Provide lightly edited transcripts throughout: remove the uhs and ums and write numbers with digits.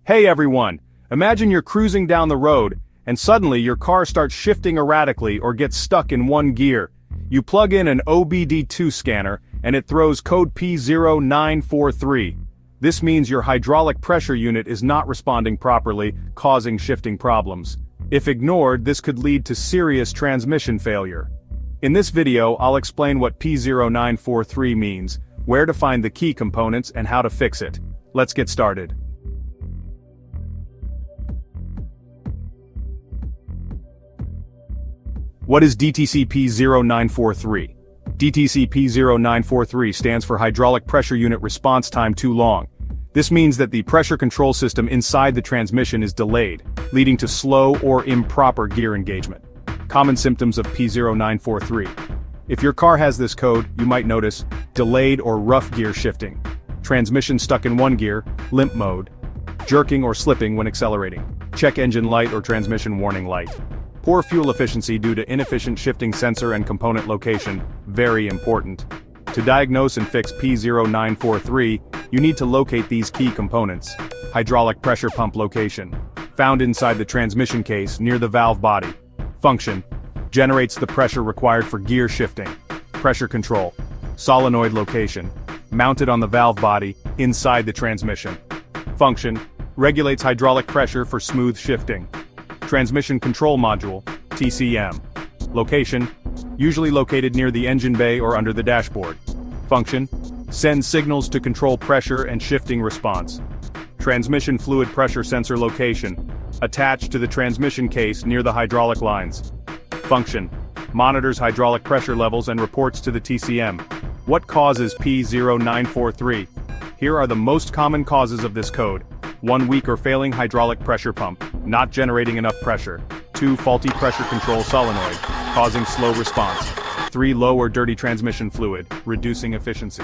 Hey everyone! Imagine you're cruising down the road, and suddenly your car starts shifting erratically or gets stuck in one gear. You plug in an OBD-II scanner, and it throws code P0943. This means your hydraulic pressure unit is not responding properly, causing shifting problems. If ignored, this could lead to serious transmission failure. In this video, I'll explain what P0943 means, where to find the key components, and how to fix it. Let's get started. What is DTC P0943? DTC P0943 stands for Hydraulic Pressure Unit Response Time Too Long. This means that the pressure control system inside the transmission is delayed, leading to slow or improper gear engagement. Common symptoms of P0943. If your car has this code, you might notice delayed or rough gear shifting, transmission stuck in one gear, limp mode, jerking or slipping when accelerating, check engine light or transmission warning light. Poor fuel efficiency due to inefficient shifting sensor and component location, very important. To diagnose and fix P0943, you need to locate these key components. Hydraulic pressure pump location, found inside the transmission case near the valve body. Function, generates the pressure required for gear shifting. Pressure control, solenoid location, mounted on the valve body, inside the transmission. Function, regulates hydraulic pressure for smooth shifting. Transmission Control Module, TCM. Location, usually located near the engine bay or under the dashboard. Function, sends signals to control pressure and shifting response. Transmission Fluid Pressure Sensor location, attached to the transmission case near the hydraulic lines. Function, monitors hydraulic pressure levels and reports to the TCM. What causes P0943? Here are the most common causes of this code. 1 weak or failing hydraulic pressure pump, not generating enough pressure. 2 faulty pressure control solenoid, causing slow response. 3 low or dirty transmission fluid, reducing efficiency.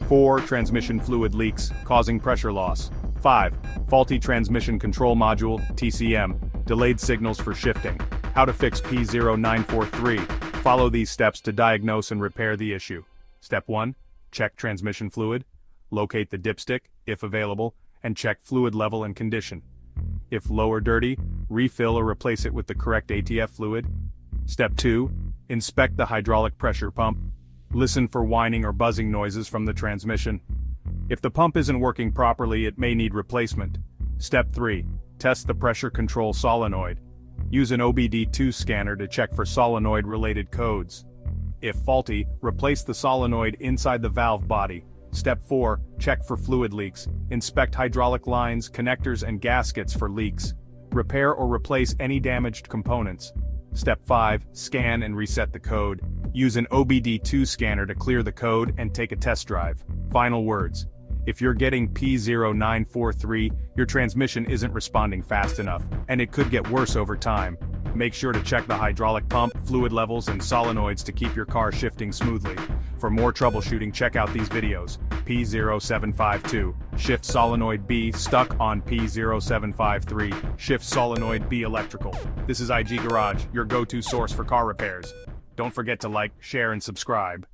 4 transmission fluid leaks, causing pressure loss. 5 faulty transmission control module, TCM, delayed signals for shifting. How to fix P0943. Follow these steps to diagnose and repair the issue. Step 1, check transmission fluid. Locate the dipstick, if available, and check fluid level and condition. If low or dirty, refill or replace it with the correct ATF fluid. Step 2, inspect the hydraulic pressure pump. Listen for whining or buzzing noises from the transmission. If the pump isn't working properly, it may need replacement. Step 3, test the pressure control solenoid. Use an OBD-II scanner to check for solenoid-related codes. If faulty, replace the solenoid inside the valve body. Step 4, check for fluid leaks. Inspect hydraulic lines, connectors, and gaskets for leaks. Repair or replace any damaged components. Step 5, scan and reset the code. Use an OBD-II scanner to clear the code and take a test drive. Final words. If you're getting P0943, your transmission isn't responding fast enough, and it could get worse over time. Make sure to check the hydraulic pump, fluid levels, and solenoids to keep your car shifting smoothly. For more troubleshooting, check out these videos. P0752, shift solenoid B stuck on P0753, shift solenoid B electrical. This is IG Garage, your go-to source for car repairs. Don't forget to like, share, and subscribe.